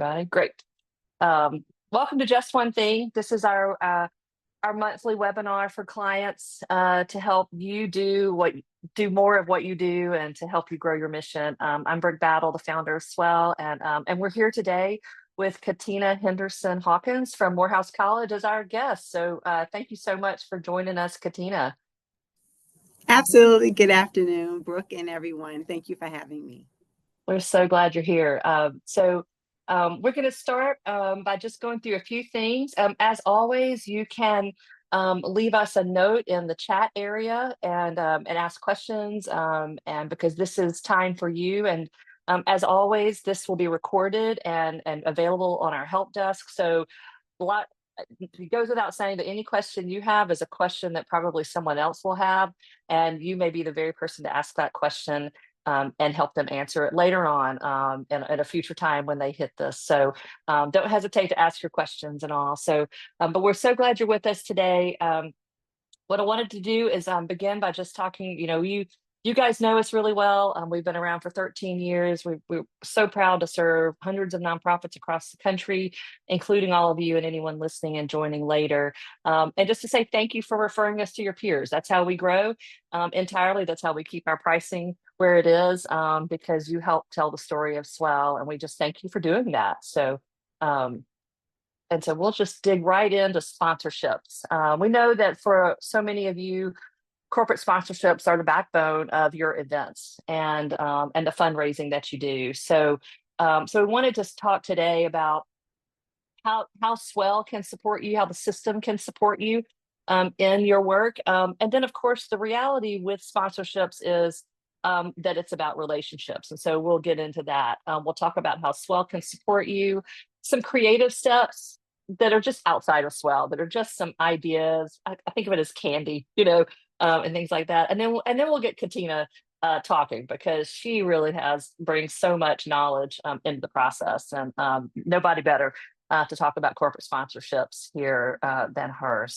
Everybody, great. Welcome to Just One Thing. This is our monthly webinar for clients to help you do more of what you do and to help you grow your mission. I'm Brooke Battle, the founder of Swell, and we're here today with Katina Henderson Hawkins from Morehouse College as our guest. So thank you so much for joining us, Katina. Absolutely. Good afternoon, Brooke and everyone. Thank you for having me. We're so glad you're here. We're going to start by just going through a few things. As always, you can leave us a note in the chat area and ask questions. And because this is time for you, and as always, this will be recorded and available on our help desk. So a lot. It goes without saying that any question you have is a question that probably someone else will have, and you may be the very person to ask that question and help them answer it later on at a future time when they hit this. So don't hesitate to ask your questions and all. But we're so glad you're with us today. What I wanted to do is begin by just talking, you guys know us really well. We've been around for 13 years. We're so proud to serve hundreds of nonprofits across the country, including all of you and anyone listening and joining later. And just to say thank you for referring us to your peers. That's how we grow entirely. That's how we keep our pricing where it is, because you help tell the story of Swell. And we just thank you for doing that. So we'll just dig right into sponsorships. We know that for so many of you, corporate sponsorships are the backbone of your events and the fundraising that you do. So we wanted to talk today about how Swell can support you, how the system can support you in your work. And then, of course, the reality with sponsorships is that it's about relationships. And so we'll get into that. We'll talk about how Swell can support you, some creative steps that are just outside of Swell, that are just some ideas. I think of it as candy, and things like that. And then we'll get Katina talking, because she really brings so much knowledge into the process, and nobody better to talk about corporate sponsorships here than her.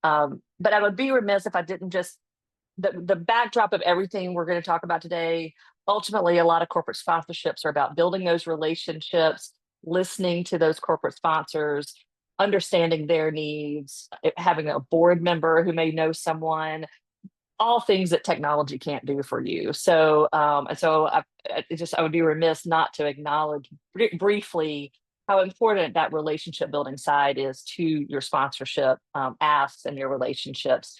But I would be remiss if I didn't just the backdrop of everything we're going to talk about today. Ultimately, a lot of corporate sponsorships are about building those relationships, listening to those corporate sponsors, understanding their needs, having a board member who may know someone, all things that technology can't do for you. I would be remiss not to acknowledge briefly how important that relationship building side is to your sponsorship asks and your relationships.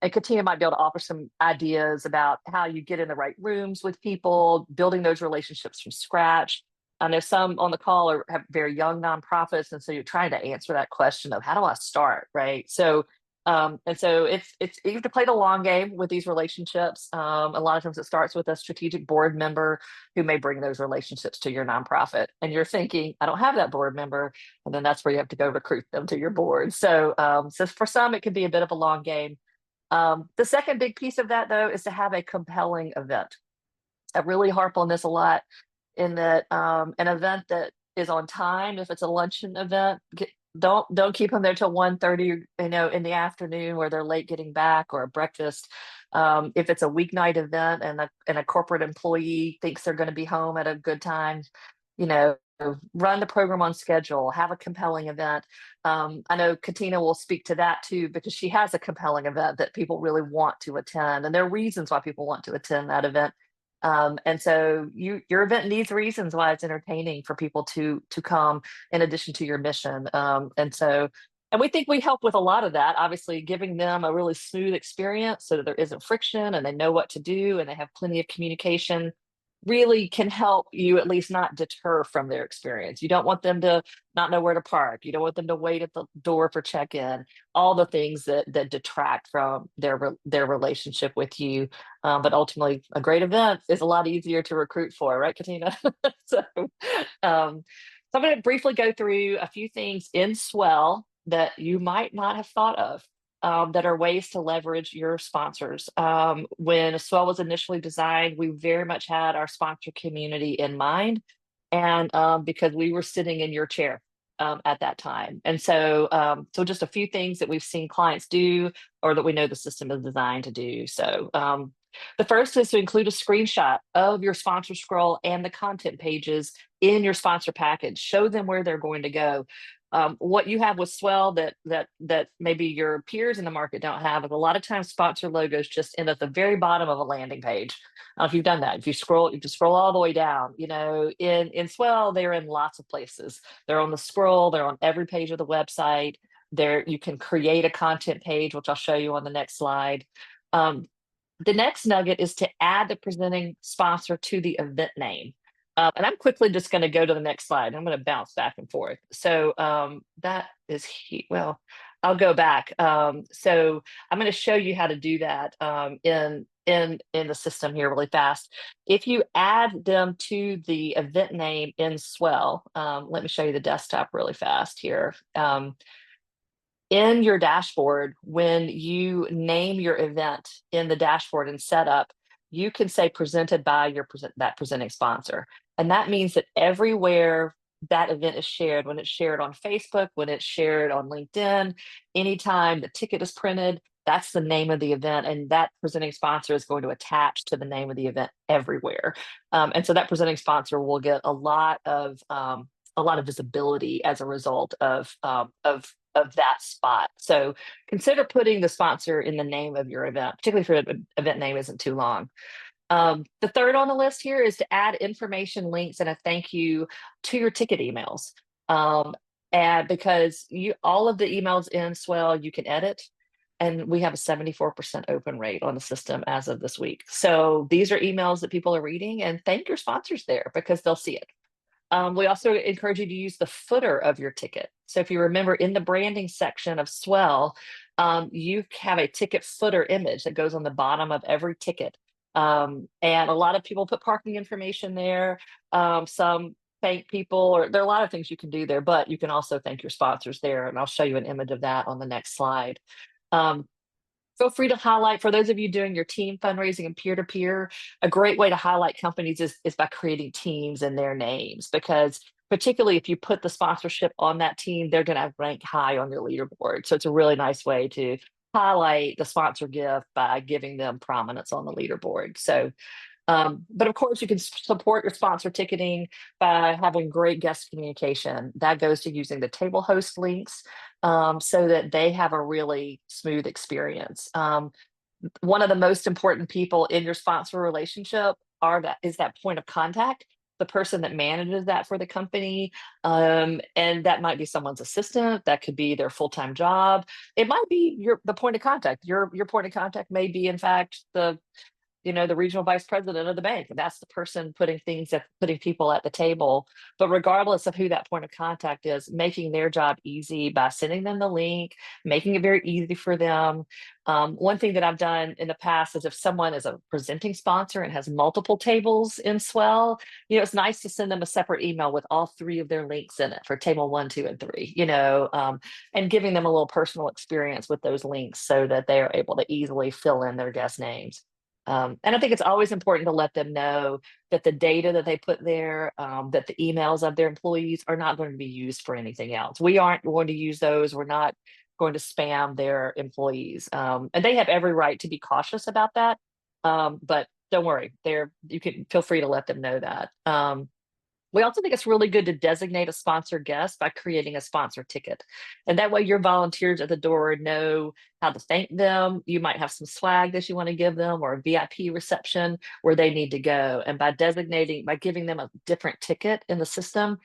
And Katina might be able to offer some ideas about how you get in the right rooms with people, building those relationships from scratch. I know some on the call have very young nonprofits, and so you're trying to answer that question of how do I start, right? It's you have to play the long game with these relationships. A lot of times it starts with a strategic board member who may bring those relationships to your nonprofit, and you're thinking, I don't have that board member, and then that's where you have to go recruit them to your board. So for some, it can be a bit of a long game. The second big piece of that, though, is to have a compelling event. I really harp on this a lot, in that an event that is on time. If it's a luncheon event, don't keep them there till 1:30, in the afternoon, where they're late getting back, or a breakfast. If it's a weeknight event and a corporate employee thinks they're going to be home at a good time, you know, run the program on schedule, have a compelling event. I know Katina will speak to that too, because she has a compelling event that people really want to attend, and there are reasons why people want to attend that event. And so your event needs reasons why it's entertaining for people to come, in addition to your mission. And we think we help with a lot of that, obviously giving them a really smooth experience so that there isn't friction and they know what to do and they have plenty of communication, really can help you at least not deter from their experience. You don't want them to not know where to park. You don't want them to wait at the door for check-in, all the things that detract from their relationship with you. But ultimately, a great event is a lot easier to recruit for, right, Katina? so, um, so I'm going to briefly go through a few things in Swell that you might not have thought of, that are ways to leverage your sponsors. When Swell was initially designed, we very much had our sponsor community in mind, and because we were sitting in your chair at that time. And so just a few things that we've seen clients do, or that we know the system is designed to do. The first is to include a screenshot of your sponsor scroll and the content pages in your sponsor package. Show them where they're going to go. What you have with Swell that maybe your peers in the market don't have is a lot of times sponsor logos just end at the very bottom of a landing page. If you've done that, if you just scroll all the way down, in Swell, they're in lots of places. They're on the scroll, they're on every page of the website. There, you can create a content page, which I'll show you on the next slide. The next nugget is to add the presenting sponsor to the event name. And I'm quickly just going to go to the next slide. I'm going to bounce back and forth. So that is, well, I'll go back. So I'm going to show you how to do that in the system here really fast. If you add them to the event name in Swell, let me show you the desktop really fast here. In your dashboard, when you name your event in the dashboard and setup, you can say presented by that presenting sponsor. And that means that everywhere that event is shared, when it's shared on Facebook, when it's shared on LinkedIn, anytime the ticket is printed, that's the name of the event. And that presenting sponsor is going to attach to the name of the event everywhere. And so that presenting sponsor will get a lot of visibility as a result of that spot. So consider putting the sponsor in the name of your event, particularly if your event name isn't too long. The third on the list here is to add information, links, and a thank you to your ticket emails. And because all of the emails in Swell you can edit, and we have a 74% open rate on the system as of this week. So these are emails that people are reading, and thank your sponsors there because they'll see it. We also encourage you to use the footer of your ticket. So if you remember in the branding section of Swell, you have a ticket footer image that goes on the bottom of every ticket. And a lot of people put parking information there. Some thank people, or there are a lot of things you can do there, but you can also thank your sponsors there. And I'll show you an image of that on the next slide. Feel free to highlight, for those of you doing your team fundraising and peer-to-peer, a great way to highlight companies is by creating teams and their names, because particularly if you put the sponsorship on that team, they're going to rank high on your leaderboard. So it's a really nice way to highlight the sponsor gift by giving them prominence on the leaderboard. So but of course, you can support your sponsor ticketing by having great guest communication. That goes to using the table host links so that they have a really smooth experience. One of the most important people in your sponsor relationship is that point of contact, the person that manages that for the company. And that might be someone's assistant, that could be their full-time job. It might be the point of contact. Your point of contact may be, in fact, the regional vice president of the bank. That's the person putting people at the table. But regardless of who that point of contact is, making their job easy by sending them the link, making it very easy for them. One thing that I've done in the past is if someone is a presenting sponsor and has multiple tables in Swell, it's nice to send them a separate email with all three of their links in it for table 1, 2, and 3, and giving them a little personal experience with those links so that they are able to easily fill in their guest names. And I think it's always important to let them know that the data that they put there, that the emails of their employees are not going to be used for anything else. We aren't going to use those. We're not going to spam their employees. And they have every right to be cautious about that. But don't worry, you can feel free to let them know that. We also think it's really good to designate a sponsored guest by creating a sponsor ticket. And that way your volunteers at the door know how to thank them. You might have some swag that you want to give them or a VIP reception where they need to go. And by giving them a different ticket in the system,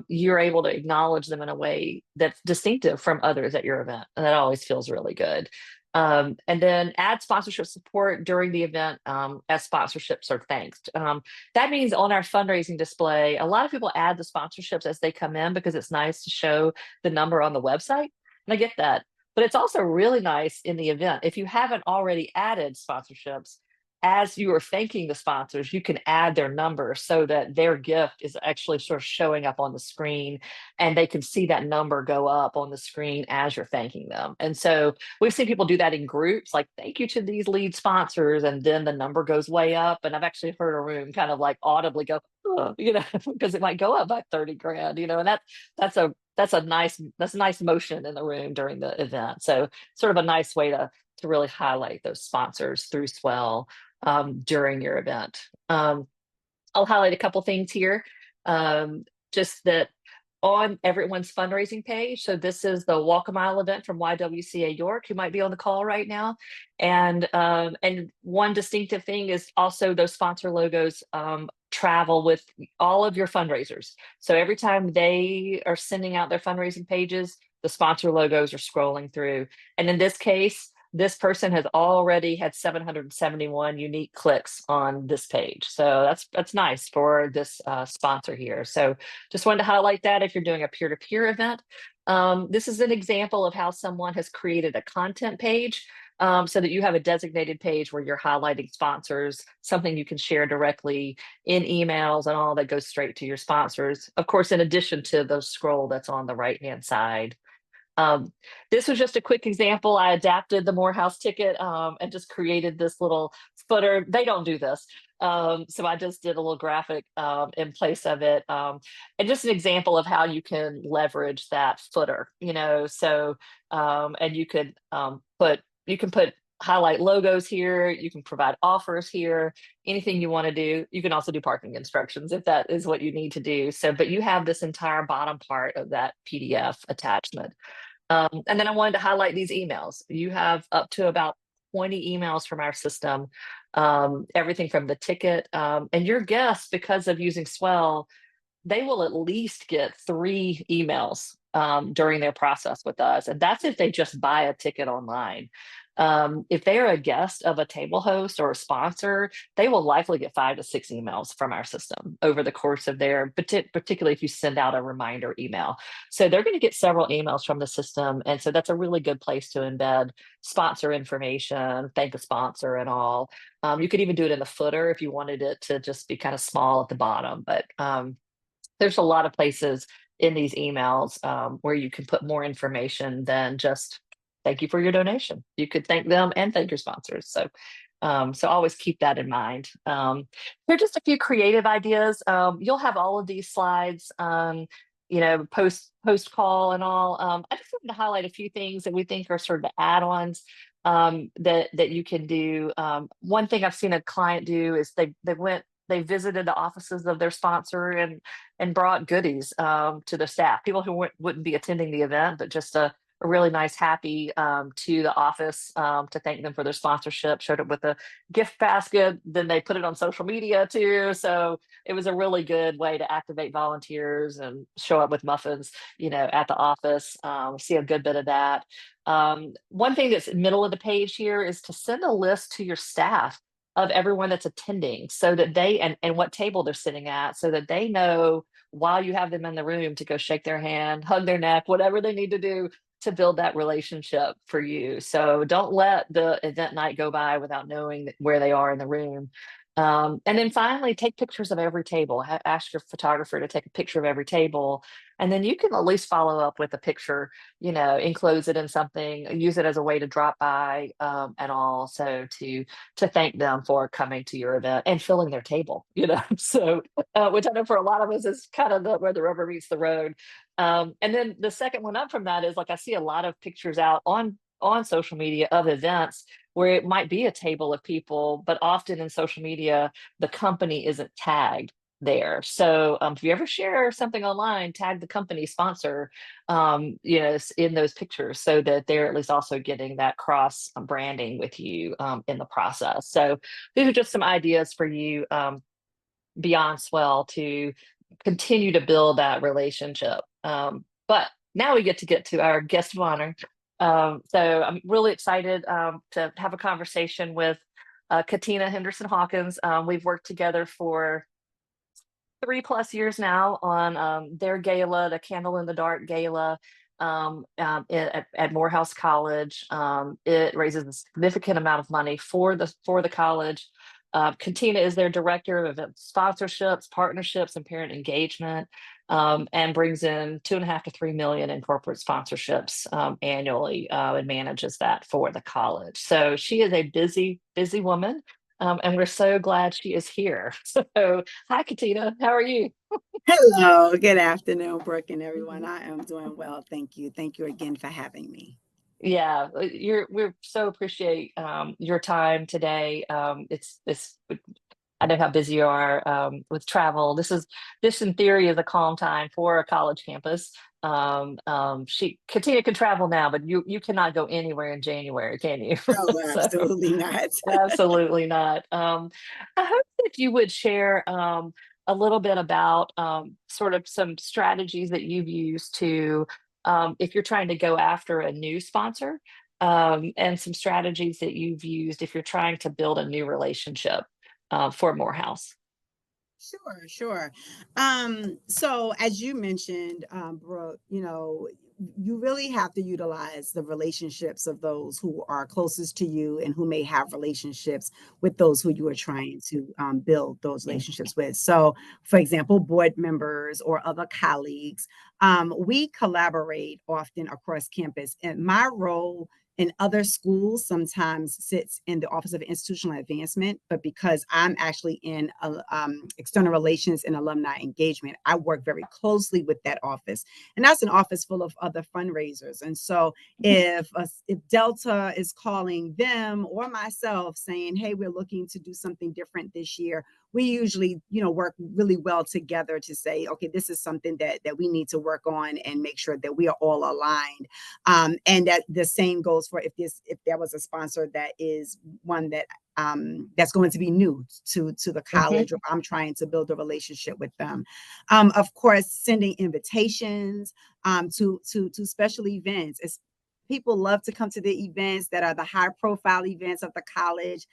you're able to acknowledge them in a way that's distinctive from others at your event. And that always feels really good. And then add sponsorship support during the event as sponsorships are thanked. That means on our fundraising display, a lot of people add the sponsorships as they come in because it's nice to show the number on the website. And I get that. But it's also really nice in the event. If you haven't already added sponsorships, as you are thanking the sponsors, you can add their number so that their gift is actually sort of showing up on the screen and they can see that number go up on the screen as you're thanking them. And so we've seen people do that in groups, like thank you to these lead sponsors, and then the number goes way up. And I've actually heard a room kind of like audibly go, oh, because it might go up by 30 grand, and that's a nice motion in the room during the event. So sort of a nice way to really highlight those sponsors through Swell. during your event. I'll highlight a couple things here. Just that on everyone's fundraising page. So this is the Walk a Mile event from YWCA York, who might be on the call right now. And one distinctive thing is also those sponsor logos travel with all of your fundraisers. So every time they are sending out their fundraising pages, the sponsor logos are scrolling through. And in this case, this person has already had 771 unique clicks on this page. So that's nice for this sponsor here. So just wanted to highlight that if you're doing a peer-to-peer event. This is an example of how someone has created a content page so that you have a designated page where you're highlighting sponsors, something you can share directly in emails and all that goes straight to your sponsors. Of course, in addition to the scroll that's on the right-hand side. Um, this was just a quick example. I adapted the Morehouse ticket and just created this little footer. They don't do this. So I just did a little graphic in place of it. And just an example of how you can leverage that footer, so and you can put highlight logos here, you can provide offers here, anything you want to do. You can also do parking instructions if that is what you need to do. So, but you have this entire bottom part of that PDF attachment. And then I wanted to highlight these emails. You have up to about 20 emails from our system, everything from the ticket. And your guests, because of using Swell, they will at least get 3 emails during their process with us. And that's if they just buy a ticket online. If they are a guest of a table host or a sponsor, they will likely get 5 to 6 emails from our system over the course of their, particularly if you send out a reminder email. So they're going to get several emails from the system. And so that's a really good place to embed sponsor information, thank a sponsor and all. You could even do it in the footer if you wanted it to just be kind of small at the bottom. But there's a lot of places in these emails where you can put more information than just thank you for your donation. You could thank them and thank your sponsors. So always keep that in mind. Here are just a few creative ideas. You'll have all of these slides, post call and all. I just wanted to highlight a few things that we think are sort of the add-ons that you can do. One thing I've seen a client do is they visited the offices of their sponsor and brought goodies to the staff, people who wouldn't be attending the event, but just a really nice happy to the office to thank them for their sponsorship, showed up with a gift basket. Then they put it on social media too. So it was a really good way to activate volunteers and show up with muffins, at the office. See a good bit of that. One thing that's middle of the page here is to send a list to your staff of everyone that's attending so that and what table they're sitting at so that they know while you have them in the room to go shake their hand, hug their neck, whatever they need to do to build that relationship for you. So don't let the event night go by without knowing where they are in the room. And then finally, take pictures of every table. Ask your photographer to take a picture of every table. And then you can at least follow up with a picture, enclose it in something, use it as a way to drop by and also to thank them for coming to your event and filling their table, So, which I know for a lot of us is kind of where the rubber meets the road. And then the second one up from that is like I see a lot of pictures out on social media of events where it might be a table of people, but often in social media, the company isn't tagged there. So if you ever share something online, tag the company sponsor, in those pictures so that they're at least also getting that cross branding with you in the process. So these are just some ideas for you beyond Swell to continue to build that relationship. But now we get to our guest of honor. So I'm really excited to have a conversation with Katina Henderson Hawkins. We've worked together for 3+ years now on their gala, the Candle in the Dark gala at Morehouse College. It raises a significant amount of money for the college. Katina is their director of event sponsorships, partnerships, and parent engagement, and brings in 2.5 to 3 million in corporate sponsorships annually, and manages that for the college. So she is a busy, busy woman, and we're so glad she is here. So, hi, Katina. How are you? Hello, good afternoon, Brooke and everyone. I am doing well. Thank you. Thank you again for having me. Yeah, we're so appreciate your time today. It's I know how busy you are with travel. This in theory is a calm time for a college campus. She Katina can travel now, but you cannot go anywhere in January, can you? Oh, So absolutely not. absolutely not. I hope that you would share a little bit about sort of some strategies that you've used to, if you're trying to go after a new sponsor, and some strategies that you've used if you're trying to build a new relationship for Morehouse. Sure, sure. So as you mentioned, Brooke, you really have to utilize the relationships of those who are closest to you and who may have relationships with those who you are trying to build those Mm. relationships with. So, for example, board members or other colleagues, we collaborate often across campus. And my role in other schools sometimes sits in the Office of Institutional Advancement, but because I'm actually in external relations and alumni engagement, I work very closely with that office, and that's an office full of other fundraisers. And so, if Delta is calling them or myself saying, "Hey, we're looking to do something different this year," we usually, work really well together to say, "Okay, this is something that we need to work on and make sure that we are all aligned." And that the same goes for if there was a sponsor that is one that that's going to be new to the Mhm. college, or I'm trying to build a relationship with them. Of course, sending invitations to special events. People love to come to the events that are the high profile events of the college,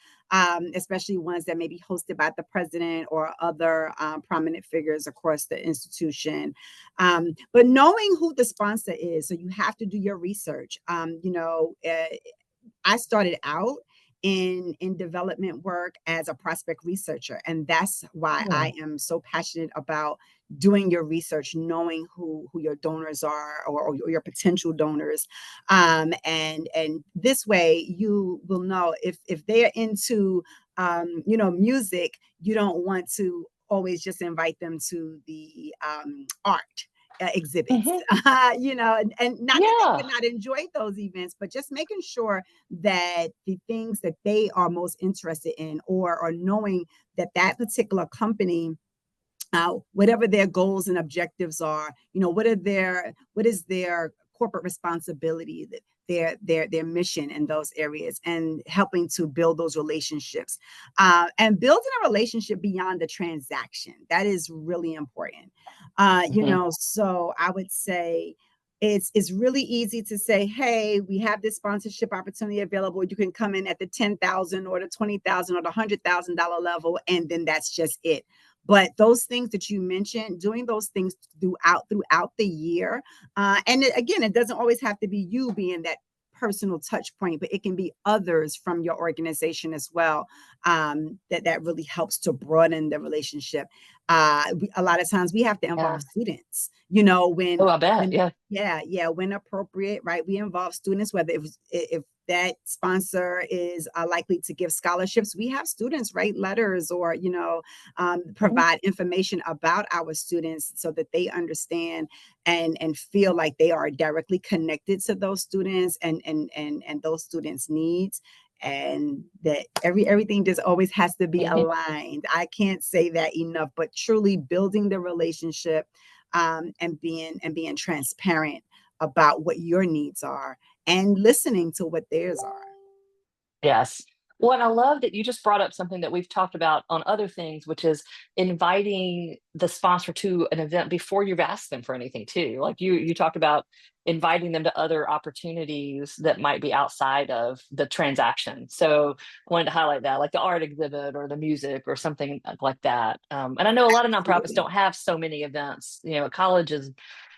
especially ones that may be hosted by the president or other prominent figures across the institution. But knowing who the sponsor is, so you have to do your research. I started out in development work as a prospect researcher, and that's why I Mm. am so passionate about doing your research, knowing who your donors are, or your potential donors, and this way you will know if they are into music. You don't want to always just invite them to the art exhibits, Mhm. and not that they Yeah. would not enjoy those events, but just making sure that the things that they are most interested in, or knowing that that particular company, whatever their goals and objectives are, what is their corporate responsibility, their mission in those areas, and helping to build those relationships, and building a relationship beyond the transaction. That is really important. Mhm. So I would say it's really easy to say, hey, we have this sponsorship opportunity available. You can come in at the 10,000 or the 20,000 or the $100,000 level, and then that's just it. But those things that you mentioned, doing those things throughout the year, and again, it doesn't always have to be you being that personal touch point, but it can be others from your organization as well. That really helps to broaden the relationship. A lot of times we have to Yeah. involve students. Oh, I bet. When Yeah. yeah, when appropriate, right? We involve students, whether if that sponsor is likely to give scholarships, we have students write letters, or Mhm. provide information about our students so that they understand and feel like they are directly connected to those students, and those students' needs, and that everything just always has to be Mhm. aligned. I can't say that enough, but truly building the relationship, and being transparent about what your needs are, and listening to what theirs are. Yes. Well, and I love that you just brought up something that we've talked about on other things, which is inviting the sponsor to an event before you've asked them for anything too. Like you talked about inviting them to other opportunities that might be outside of the transaction. So I wanted to highlight that, like the art exhibit or the music or something like that. And I know a lot of nonprofits Absolutely. don't have so many events. Colleges,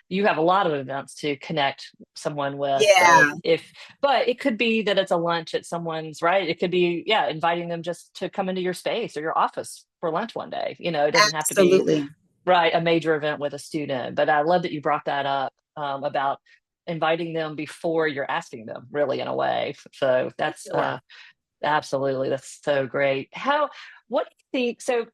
you have a lot of events to connect someone with. So Yeah, if but it could be that it's a lunch at someone's, right? It could be, yeah, inviting them just to come into your space or your office for lunch one day. It doesn't have to be, absolutely. right, a major event with a student. But I love that you brought that up, about inviting them before you're asking them, really, in a way. So that's Sure. absolutely, that's so great. What do you think? So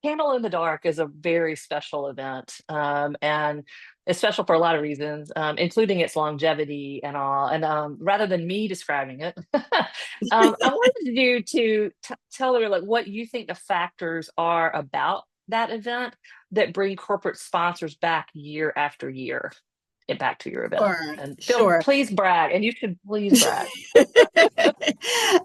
Candle in the Dark is a very special event, and it's special for a lot of reasons, including its longevity and all. And rather than me describing it, I wanted you to tell her like what you think the factors are about that event that bring corporate sponsors back year after year and back to your event. Sure, And feel sure. please brag, and you should please brag.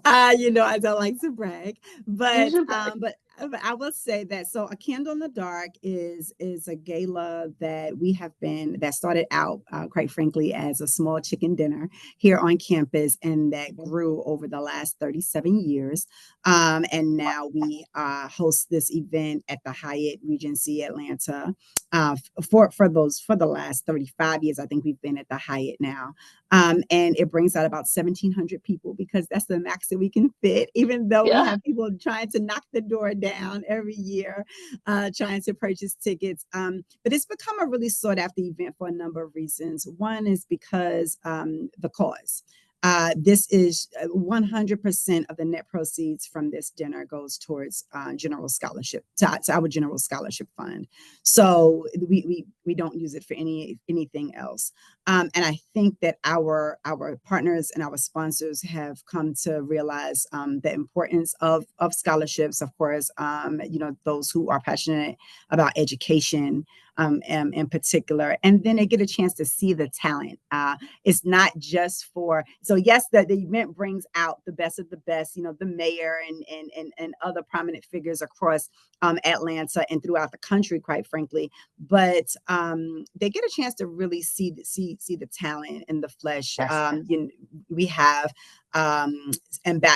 I don't like to brag, You should brag. but I will say that so a candle in the dark is a gala that we have been that started out quite frankly as a small chicken dinner here on campus and that grew over the last 37 years. And now we host this event at the Hyatt Regency Atlanta for the last 35 years. I think we've been at the Hyatt now. And it brings out about 1,700 people because that's the max that we can fit, even though we Yeah. have people trying to knock the door down every year, trying to purchase tickets. But it's become a really sought after event for a number of reasons. One is because the cause. This is 100% of the net proceeds from this dinner goes towards general scholarship, to our general scholarship fund. So we don't use it for anything else. And I think that our partners and our sponsors have come to realize the importance of scholarships. Of course, those who are passionate about education in particular, and then they get a chance to see the talent. It's not just for yes, the event brings out the best of the best. The mayor and other prominent figures across Atlanta and throughout the country, quite frankly. But they get a chance to really see the talent in the flesh. Yes. We have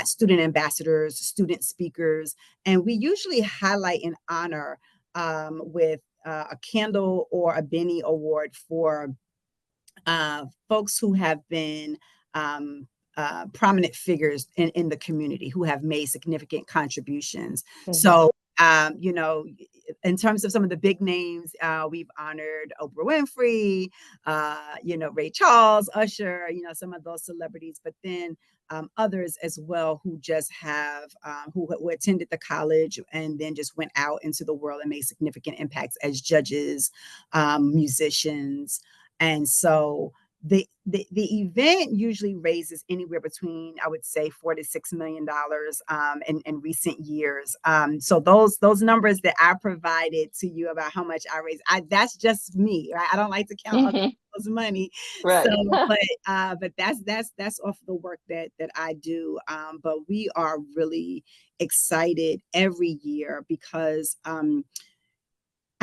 student ambassadors, student speakers, and we usually highlight and honor with a candle or a Benny Award for folks who have been prominent figures in the community who have made significant contributions. Mhm. So, in terms of some of the big names, we've honored Oprah Winfrey, Ray Charles, Usher, some of those celebrities, but then others as well who just have, who attended the college and then just went out into the world and made significant impacts as judges, musicians. And so the event usually raises anywhere between, I would say, $4 to $6 million in recent years. So those numbers that I provided to you about how much I raise, that's just me, right? I don't like to count other Mhm. people's money. So, Right. but that's off the work that I do. But we are really excited every year because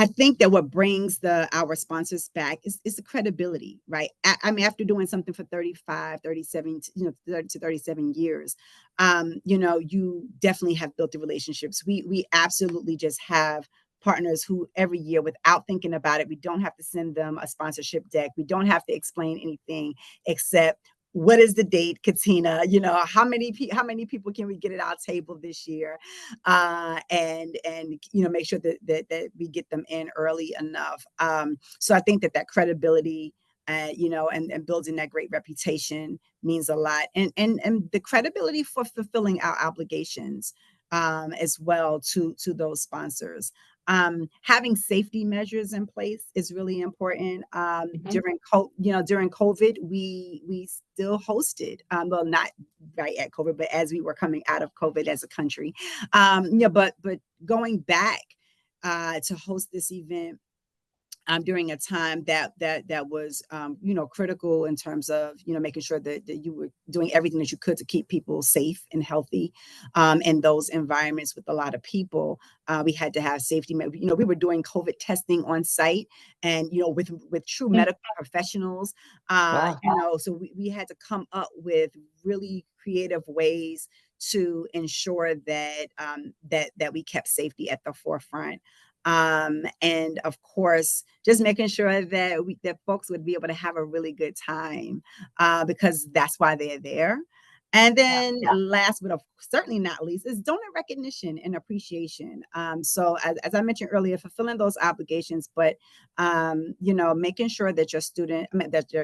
I think that what brings our sponsors back is the credibility, right? I mean, after doing something for 35, 37, 30 to 37 years, you definitely have built the relationships. We absolutely just have partners who every year, without thinking about it, we don't have to send them a sponsorship deck. We don't have to explain anything except what is the date, Katina? How many people can we get at our table this year? And make sure that we get them in early enough. So I think that credibility, and building that great reputation means a lot, and the credibility for fulfilling our obligations as well to those sponsors. Having safety measures in place is really important. Mhm. During COVID, we still hosted, well, not right at COVID, but as we were coming out of COVID as a country. But going back to host this event during a time that was critical in terms of making sure that you were doing everything that you could to keep people safe and healthy in those environments with a lot of people. We had to have safety. We were doing COVID testing on site, and with true Mm. medical professionals. Wow. So we had to come up with really creative ways to ensure that we kept safety at the forefront. And of course, just making sure that folks would be able to have a really good time, because that's why they're there. And Yeah. then last but certainly not least is donor recognition and appreciation. So as I mentioned earlier, fulfilling those obligations, but making sure that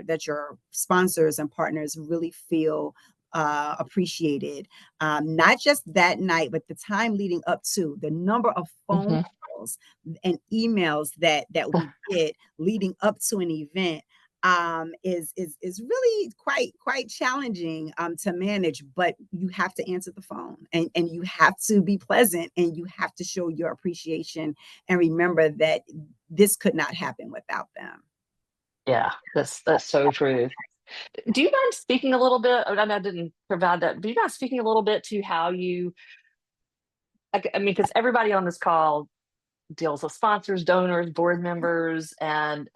that your sponsors and partners really feel appreciated, not just that night, but the time leading up to, the number of phone Mhm. calls and emails that we get leading up to an event is really quite challenging to manage. But you have to answer the phone, and you have to be pleasant, and you have to show your appreciation and remember that this could not happen without them. Yeah, that's so true. Do you mind speaking a little bit? I know I didn't provide that. Do you mind speaking a little bit to how you, I mean, because everybody on this call deals with sponsors, donors, board members, and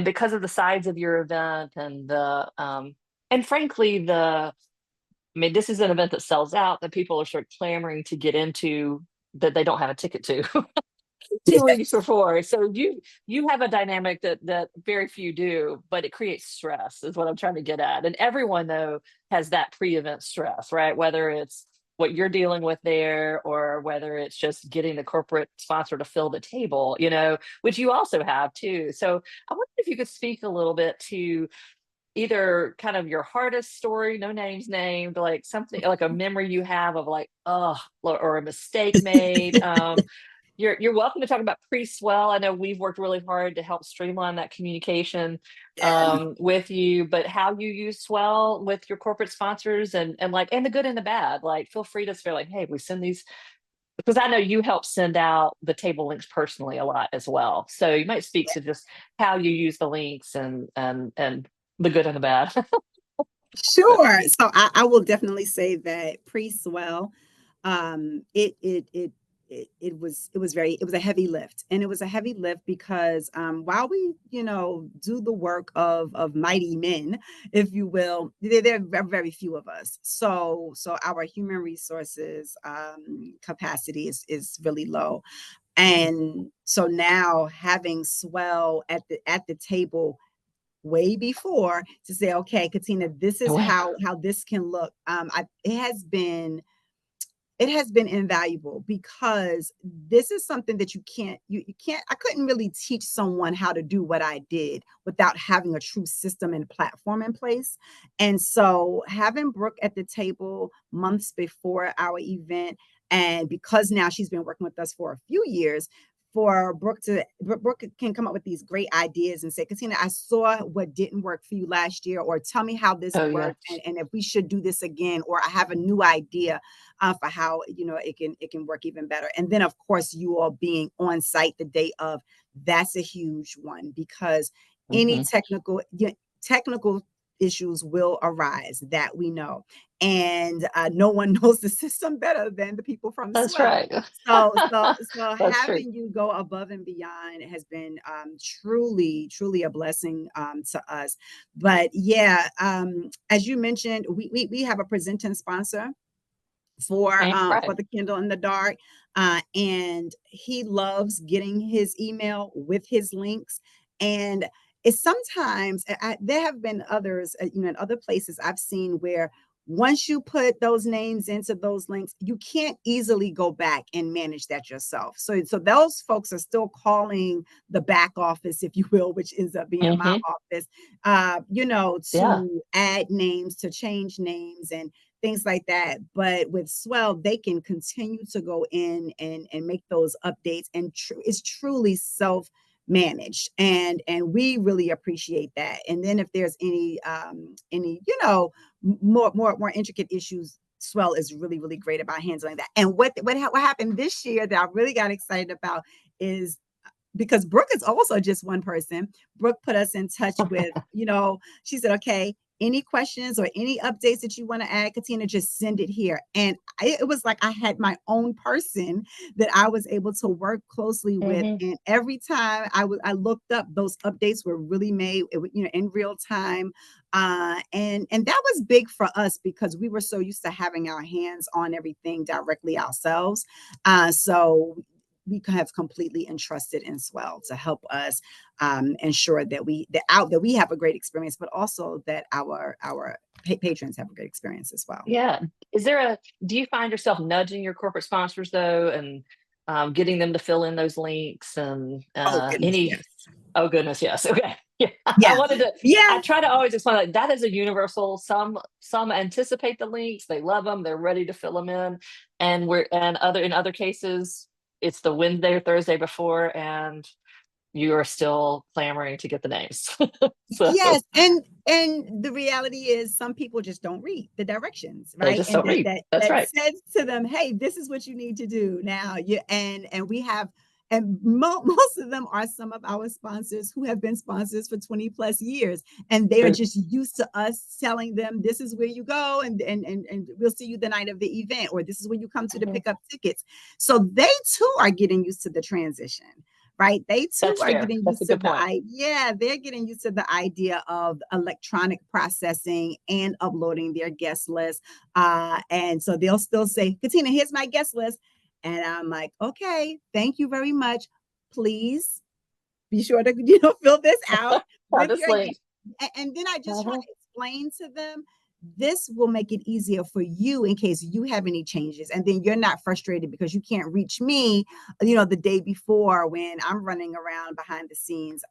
because of the size of your event and frankly I mean, this is an event that sells out that people are sort of clamoring to get into that they don't have a ticket to. 2 weeks before. So you have a dynamic that very few do, but it creates stress is what I'm trying to get at. And everyone though has that pre-event stress, right? Whether it's what you're dealing with there or whether it's just getting the corporate sponsor to fill the table, which you also have too. So I wonder if you could speak a little bit to either kind of your hardest story, no names named, like something like a memory you have of like, oh, or a mistake made. You're welcome to talk about pre-swell. I know we've worked really hard to help streamline that communication Yeah. with you, but how you use swell with your corporate sponsors and the good and the bad. Like feel free to say like, hey, we send these because I know you help send out the table links personally a lot as well. So you might speak to just how you use the links and the good and the bad. Sure. So I will definitely say that pre-swell, um, it it it it was a heavy lift, and it was a heavy lift because while we do the work of mighty men, if you will, there are very few of us. So our human resources capacity is really low, and so now having swell at the table way before to say, okay, Katina, this is Well, how this can look. It has been invaluable because this is something that you can't I couldn't really teach someone how to do what I did without having a true system and platform in place. And so having Brooke at the table months before our event, and because now she's been working with us for a few years, for Brooke can come up with these great ideas and say, Katina, I saw what didn't work for you last year, or tell me how this oh yeah. worked, and if we should do this again, or I have a new idea for how it can work even better. And then of course you all being on site the day of, that's a huge one because any Hmm. technical issues will arise, that we know, and no one knows the system better than the people from That's Swell. right. So That's true. having you go above and beyond has been truly a blessing to us. But yeah, as you mentioned, we have a presenting sponsor for Right. the Kindle in the Dark. And he loves getting his email with his links. And it's sometimes there have been others, in other places I've seen where once you put those names into those links, you can't easily go back and manage that yourself. So those folks are still calling the back office, if you will, which ends up being my Hmm. office, Yeah. to add names, to change names, and things like that. But with Swell, they can continue to go in and make those updates, and it's truly self managed, and we really appreciate that. And then if there's any more intricate issues, Swell is really great about handling that. And what happened this year that I really got excited about is, because Brooke is also just one person. Brooke put us in touch with, she said, okay, any questions or any updates that you want to add, Katina, just send it here. And it was like I had my own person that I was able to work closely with. Hmm. And every time I looked up, those updates were really made, in real time. And that was big for us because we were so used to having our hands on everything directly ourselves. So we have completely entrusted in Swell to help us ensure that we have a great experience, but also that our patrons have a great experience as well. Yeah. Do you find yourself nudging your corporate sponsors though, and getting them to fill in those links and Oh goodness, any, yes, oh goodness, yes. Okay. Yeah. yeah, I yeah. try to always explain like that is a universal. Some anticipate the links, they love them, they're ready to fill them in. And in other cases, it's the Wednesday or Thursday before, and you are still clamoring to get the names. So Yes, and the reality is some people just don't read the directions, they right? just And don't that read. that That's that right. says to them, "Hey, this is what you need to do now." You and we have and most of them are some of our sponsors who have been sponsors for 20 plus years, and they are just used to us telling them this is where you go, and we'll see you the night of the event, or this is where you come to Mhm. pick up tickets. So they too are getting used to the transition, right? They too That's are fair. getting That's a used to good point. yeah, they're getting used to the idea of electronic processing and uploading their guest list. And so they'll still say, Katina, here's my guest list. And I'm like, okay, thank you very much. Please be sure to fill this out with This your link. and then I just try Mhm. to explain to them this will make it easier for you in case you have any changes, and then you're not frustrated because you can't reach me the day before when I'm running around behind the scenes.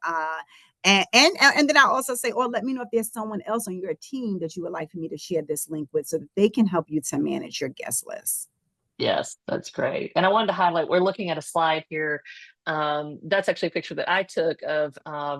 And then I also say, or let me know if there's someone else on your team that you would like for me to share this link with so that they can help you to manage your guest list. Yes, that's great. And I wanted to highlight, we're looking at a slide here. That's actually a picture that I took of I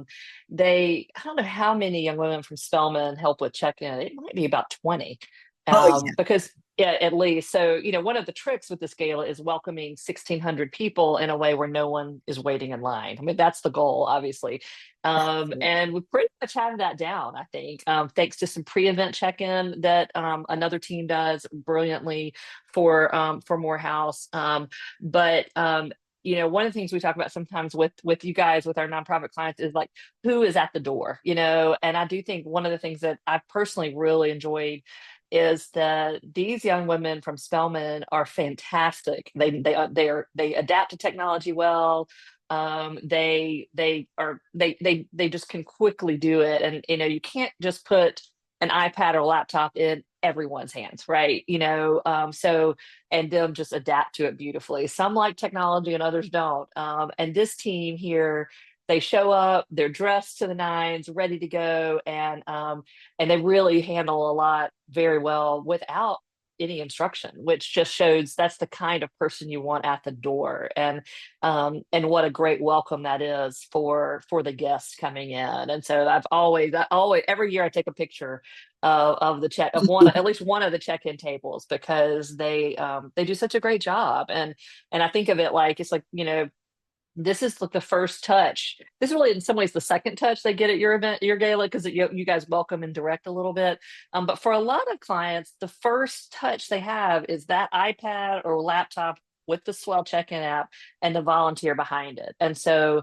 don't know how many young women from Spelman help with check-in. It might be about 20. Oh yeah. Because yeah, at least. So, one of the tricks with this gala is welcoming 1,600 people in a way where no one is waiting in line. I mean, that's the goal, obviously. And we pretty much have that down, I think, thanks to some pre-event check-in that another team does brilliantly for Morehouse. But one of the things we talk about sometimes with you guys, with our nonprofit clients, is like who is at the door, and I do think one of the things that I've personally really enjoyed is that these young women from Spelman are fantastic. They adapt to technology well. They just can quickly do it, and you can't just put an iPad or laptop in everyone's hands, right? So and them just adapt to it beautifully. Some like technology and others don't. And this team here, they show up, they're dressed to the nines, ready to go, and they really handle a lot very well without any instruction, which just shows that's the kind of person you want at the door, and what a great welcome that is for the guests coming in. And so I always every year I take a picture of the check of one at least one of the check-in tables because they do such a great job. And I think of it like it's like this is like the first touch. This is really in some ways the second touch they get at your event, your gala, because you guys welcome and direct a little bit. But for a lot of clients, the first touch they have is that iPad or laptop with the Swell check-in app and the volunteer behind it. And so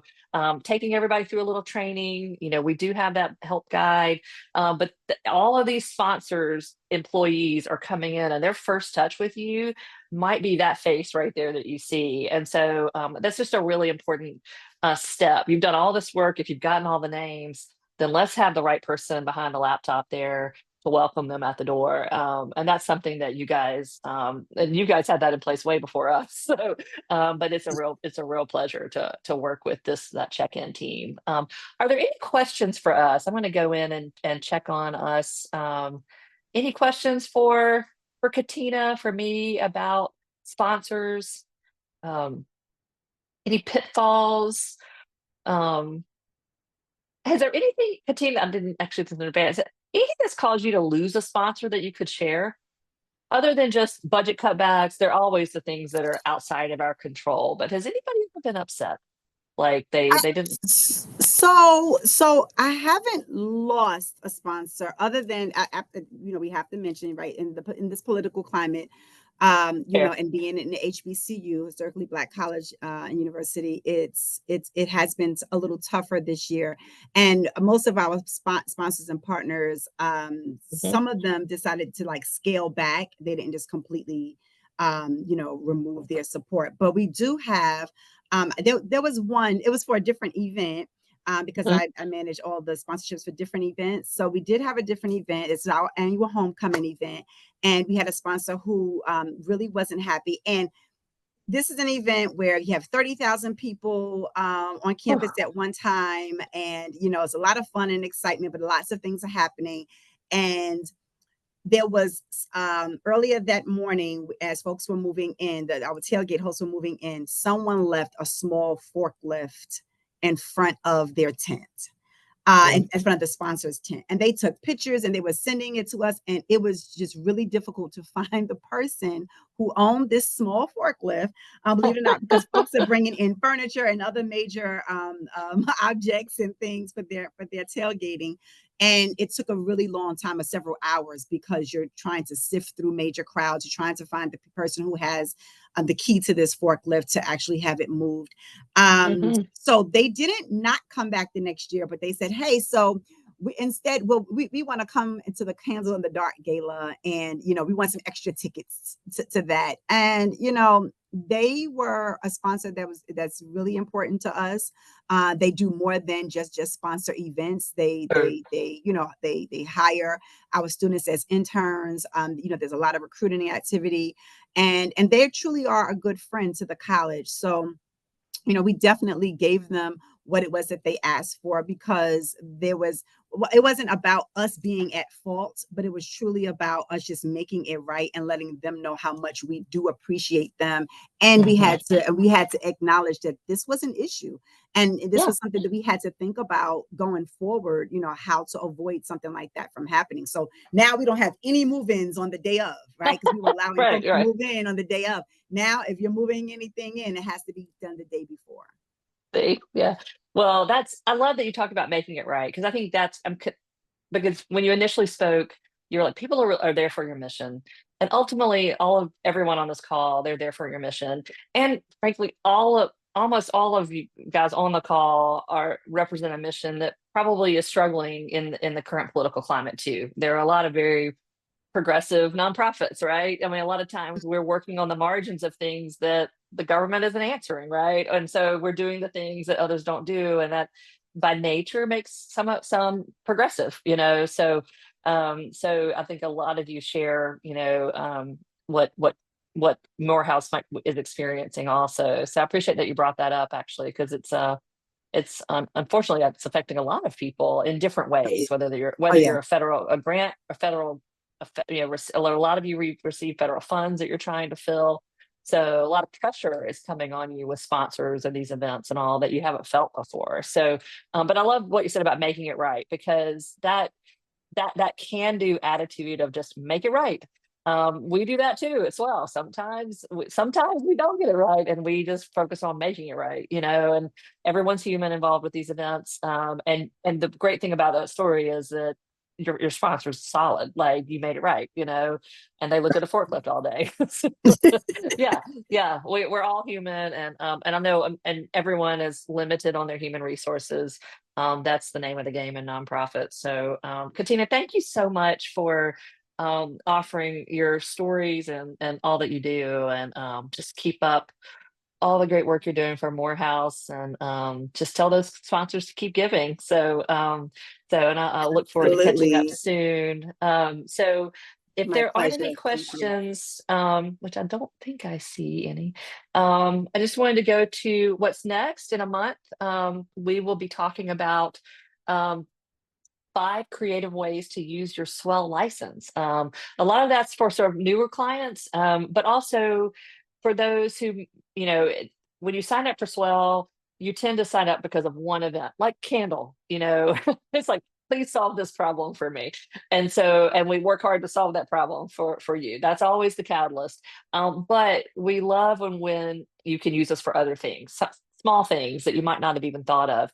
taking everybody through a little training, we do have that help guide, but all of these sponsors employees are coming in, and their first touch with you might be that face right there that you see. And so that's just a really important step. You've done all this work. If you've gotten all the names, then let's have the right person behind the laptop there to welcome them at the door. And that's something that and you guys had that in place way before us. So, but it's a real pleasure to work with that check-in team. Are there any questions for us? I'm going to go in and check on us. Any questions for Katina, for me, about sponsors? Um, any pitfalls? Um, has there anything, Katina, I didn't actually think in advance, anything that's caused you to lose a sponsor that you could share? Other than just budget cutbacks, there are always the things that are outside of our control. But has anybody ever been upset? Like they didn't. So I haven't lost a sponsor other than we have to mention, right, in this political climate, Fair. and being in the HBCU, historically Black college and university, it has been a little tougher this year, and most of our sponsors and partners, Mhm. some of them decided to like scale back. They didn't just completely remove their support, but we do have there was one, it was for a different event, because Mhm. I manage all the sponsorships for different events. So we did have a different event. It's our annual homecoming event. And we had a sponsor who really wasn't happy. And this is an event where you have 30,000 people on campus at one time. And, it's a lot of fun and excitement, but lots of things are happening. And there was earlier that morning as folks were moving in, that our tailgate hosts were moving in, someone left a small forklift in front of their tent, in front of the sponsor's tent. And they took pictures and they were sending it to us. And it was just really difficult to find the person who owned this small forklift, believe it or not, because folks are bringing in furniture and other major objects and things for their tailgating. And it took a really long time of several hours because you're trying to sift through major crowds. You're trying to find the person who has the key to this forklift to actually have it moved. Mhm. So they didn't not come back the next year, but they said, hey, so we want to come into the Candle in the Dark gala, and we want some extra tickets to that. And they were a sponsor that's really important to us. They do more than just sponsor events. They hire our students as interns. There's a lot of recruiting activity, and they truly are a good friend to the college. So we definitely gave them what it was that they asked for, because it wasn't about us being at fault, but it was truly about us just making it right and letting them know how much we do appreciate them. And Mhm. we had to acknowledge that this was an issue, and this Yeah. was something that we had to think about going forward, how to avoid something like that from happening. So now we don't have any move-ins on the day of, right? Because we were allowing Right, folks to right. move in on the day of. Now, if you're moving anything in, it has to be done the day before. See? Yeah. Well, I love that you talk about making it right, because I think because when you initially spoke, you're like, people are there for your mission. And ultimately, everyone on this call, they're there for your mission. And frankly, almost all of you guys on the call represent a mission that probably is struggling in the current political climate too. There are a lot of very progressive nonprofits, right? I mean, a lot of times we're working on the margins of things that the government isn't answering, right? And so we're doing the things that others don't do, and that by nature makes some progressive, so I think a lot of you share, what Morehouse is experiencing also. So I appreciate that you brought that up, actually, because it's unfortunately it's affecting a lot of people in different ways, Right. Oh whether yeah. you're a grant, a federal, a lot of you receive federal funds that you're trying to fill. So a lot of pressure is coming on you with sponsors of these events and all that you haven't felt before. So, but I love what you said about making it right, because that can do attitude of just make it right. We do that too as well. Sometimes we don't get it right, and we just focus on making it right, and everyone's human involved with these events. And the great thing about that story is that your sponsor's solid, like you made it right, and they looked at a forklift all day. Yeah, yeah, we're all human, and I know, and everyone is limited on their human resources. That's the name of the game in nonprofits. So, Katina, thank you so much for offering your stories and all that you do, and just keep up all the great work you're doing for Morehouse, and just tell those sponsors to keep giving. And I'll look forward to catching up Absolutely. soon. So if My there aren't any pleasure. Thank you. questions, which I don't think I see any, I just wanted to go to what's next in a month. We will be talking about um, 5 creative ways to use your Swell license. A lot of that's for sort of newer clients, but also for those who, when you sign up for Swell, you tend to sign up because of one event, like Candle. It's like, please solve this problem for me. And we work hard to solve that problem for you. That's always the catalyst. But we love when you can use us for other things, small things that you might not have even thought of.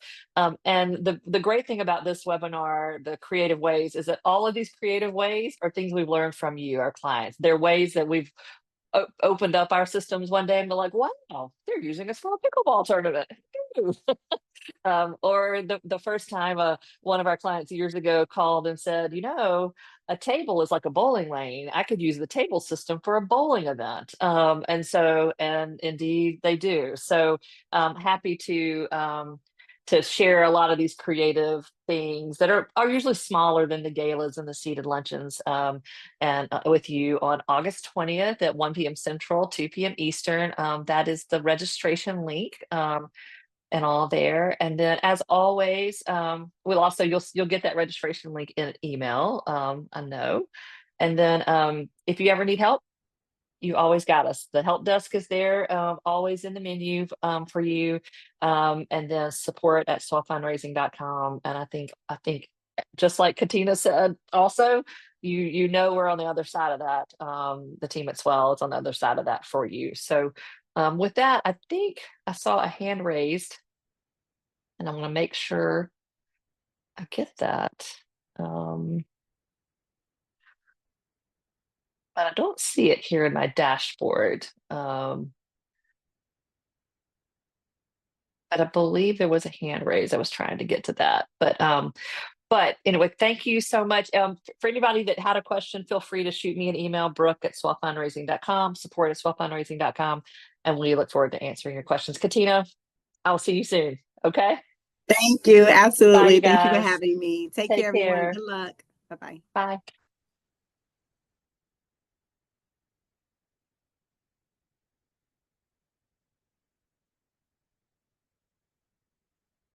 And the great thing about this webinar, the creative ways, is that all of these creative ways are things we've learned from you, our clients. They're ways that we've opened up our systems one day and be like, wow, they're using us for a pickleball tournament. Or the first time one of our clients years ago called and said, a table is like a bowling lane. I could use the table system for a bowling event. And indeed they do. So happy to share a lot of these creative things that are usually smaller than the galas and the seated luncheons, and with you on August 20th at 1 p.m. Central, 2 p.m. Eastern. That is the registration link. And all there. And then, as always, you'll get that registration link in an email. I know. And then if you ever need help, you always got us. The help desk is there, always in the menu for you. And then support at swellfundraising.com. And I think just like Katina said, also, you know we're on the other side of that. The team at Swell is on the other side of that for you. So with that, I think I saw a hand raised, and I'm going to make sure I get that. Um, but I don't see it here in my dashboard. But I believe there was a hand raised. I was trying to get to that. But anyway, thank you so much. For anybody that had a question, feel free to shoot me an email, Brooke at swellfundraising.com, support at swellfundraising.com, and we look forward to answering your questions. Katina, I'll see you soon. Okay. Thank you. Bye, Absolutely. you Thank you for guys. having me. Take care, Take everyone. care. Good luck. Bye bye. Bye.